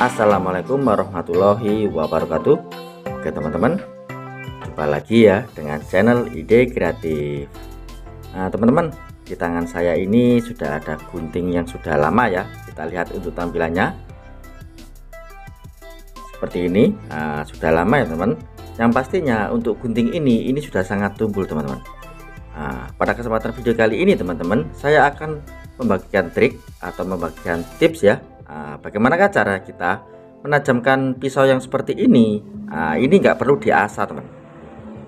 Assalamualaikum warahmatullahi wabarakatuh. Oke teman-teman, jumpa lagi ya dengan channel Ide Kreatif. Nah teman-teman, di tangan saya ini sudah ada gunting yang sudah lama ya. Kita lihat untuk tampilannya seperti ini. Nah, sudah lama ya teman. Yang pastinya untuk gunting ini sudah sangat tumpul teman-teman. Nah, pada kesempatan video kali ini teman-teman, saya akan membagikan trik atau membagikan tips ya. Bagaimanakah cara kita menajamkan pisau yang seperti ini? Ini nggak perlu diasah teman.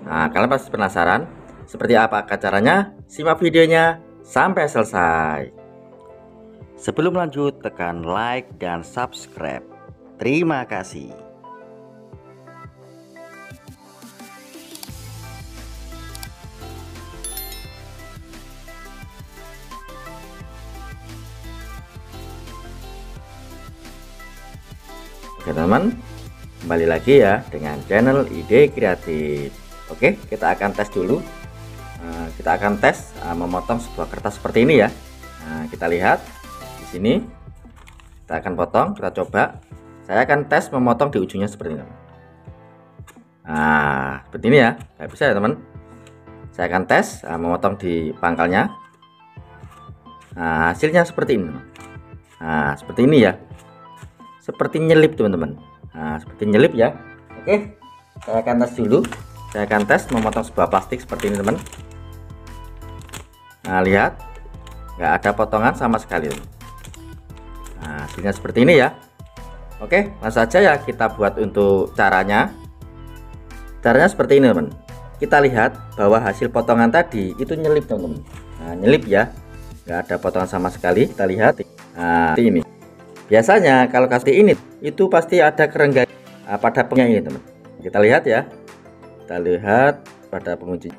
Kalian pasti penasaran seperti apa caranya? Simak videonya sampai selesai. Sebelum lanjut, tekan like dan subscribe. Terima kasih. Oke teman, kembali lagi ya dengan channel Ide Kreatif. Oke, kita akan tes dulu. Kita akan tes memotong sebuah kertas seperti ini ya. Kita lihat di sini. Kita akan potong, kita coba. Saya akan tes memotong di ujungnya seperti ini. Seperti ini ya. Nggak bisa ya teman. Saya akan tes memotong di pangkalnya. Hasilnya seperti ini. Seperti ini ya. Seperti nyelip teman-teman. Seperti nyelip ya. Oke, saya akan tes dulu. Saya akan tes memotong sebuah plastik seperti ini teman. Lihat, nggak ada potongan sama sekali. Hasilnya seperti ini ya. Oke, langsung saja ya kita buat untuk caranya. Caranya seperti ini teman. Kita lihat bahwa hasil potongan tadi itu nyelip teman-teman. Nyelip ya, nggak ada potongan sama sekali. Kita lihat. Seperti ini. Biasanya kalau kasih ini itu pasti ada kerenggan pada pengunci ini teman. Kita lihat ya. Kita lihat pada pengunci.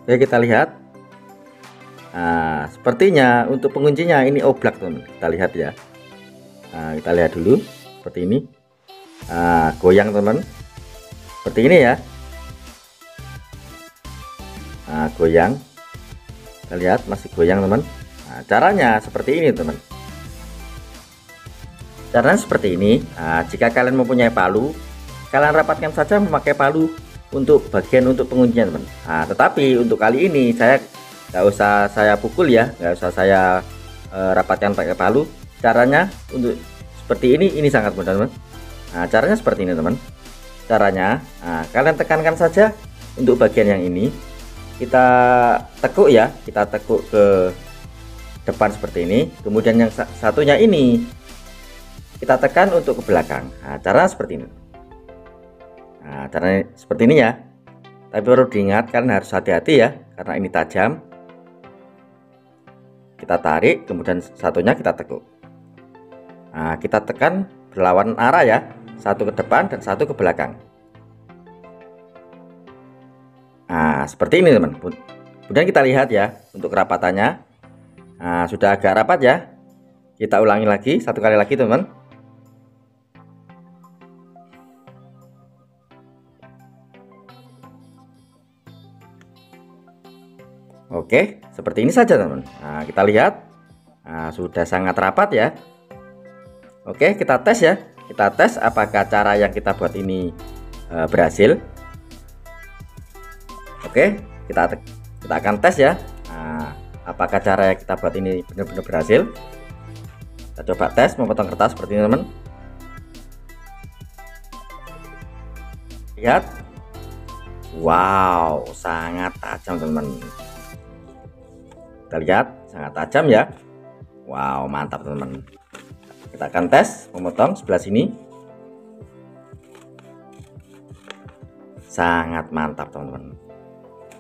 Oke, kita lihat. Sepertinya untuk penguncinya ini oblak teman. Kita lihat ya. Kita lihat dulu seperti ini. Goyang teman. Seperti ini ya. Goyang. Kita lihat masih goyang teman. Caranya seperti ini teman. Caranya seperti ini. Jika kalian mempunyai palu, kalian rapatkan saja memakai palu untuk bagian untuk penguncinya teman. Tetapi untuk kali ini saya nggak usah saya pukul ya, nggak usah saya rapatkan pakai palu. Caranya untuk seperti ini sangat mudah teman. Caranya seperti ini teman. Caranya kalian tekankan saja untuk bagian yang ini. Kita tekuk ya, kita tekuk ke depan seperti ini. Kemudian yang satunya ini kita tekan untuk ke belakang. Cara seperti ini. Caranya seperti ini ya. Tapi perlu diingat, kalian harus hati-hati ya, karena ini tajam. Kita tarik, kemudian satunya kita tekuk. Kita tekan berlawanan arah ya, satu ke depan dan satu ke belakang. Seperti ini teman. Kemudian kita lihat ya untuk kerapatannya. Sudah agak rapat ya. Kita ulangi lagi satu kali lagi teman. Oke, seperti ini saja teman. Kita lihat sudah sangat rapat ya. Oke, kita tes ya. Kita tes apakah cara yang kita buat ini berhasil. Oke, kita akan tes ya. Apakah cara yang kita buat ini benar-benar berhasil. Kita coba tes memotong kertas seperti ini teman. Lihat. Wow, sangat tajam teman. Kita lihat, sangat tajam ya. Wow, mantap teman. Kita akan tes memotong sebelah sini. Sangat mantap teman-teman.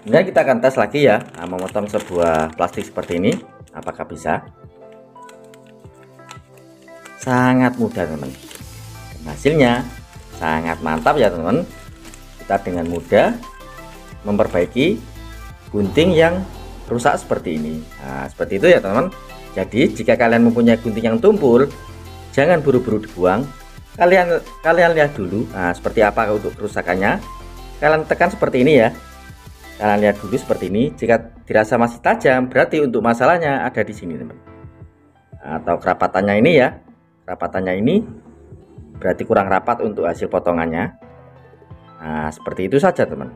Kemudian kita akan tes lagi ya, memotong sebuah plastik seperti ini, apakah bisa. Sangat mudah teman. Hasilnya sangat mantap ya teman. Kita dengan mudah memperbaiki gunting yang rusak seperti ini. Seperti itu ya teman. Jadi jika kalian mempunyai gunting yang tumpul, jangan buru-buru dibuang. Kalian lihat dulu seperti apa untuk kerusakannya. Kalian tekan seperti ini ya. Kalian lihat dulu seperti ini. Jika dirasa masih tajam, berarti untuk masalahnya ada di sini teman. atau kerapatannya ini ya. Kerapatannya ini berarti kurang rapat untuk hasil potongannya. Nah, seperti itu saja teman.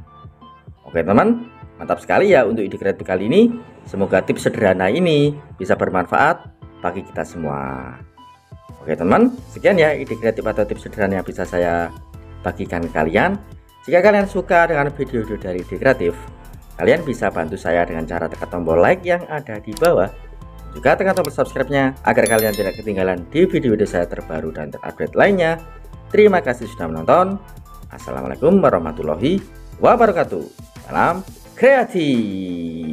Oke teman, mantap sekali ya untuk ide kreatif kali ini. Semoga tips sederhana ini bisa bermanfaat bagi kita semua. Oke teman, sekian ya ide kreatif atau tips sederhana yang bisa saya bagikan ke kalian. Jika kalian suka dengan video-video dari ide kreatif, kalian bisa bantu saya dengan cara tekan tombol like yang ada di bawah. Juga tekan tombol subscribe-nya agar kalian tidak ketinggalan di video-video saya terbaru dan terupdate lainnya. Terima kasih sudah menonton. Assalamualaikum warahmatullahi wabarakatuh. Salam kreatif.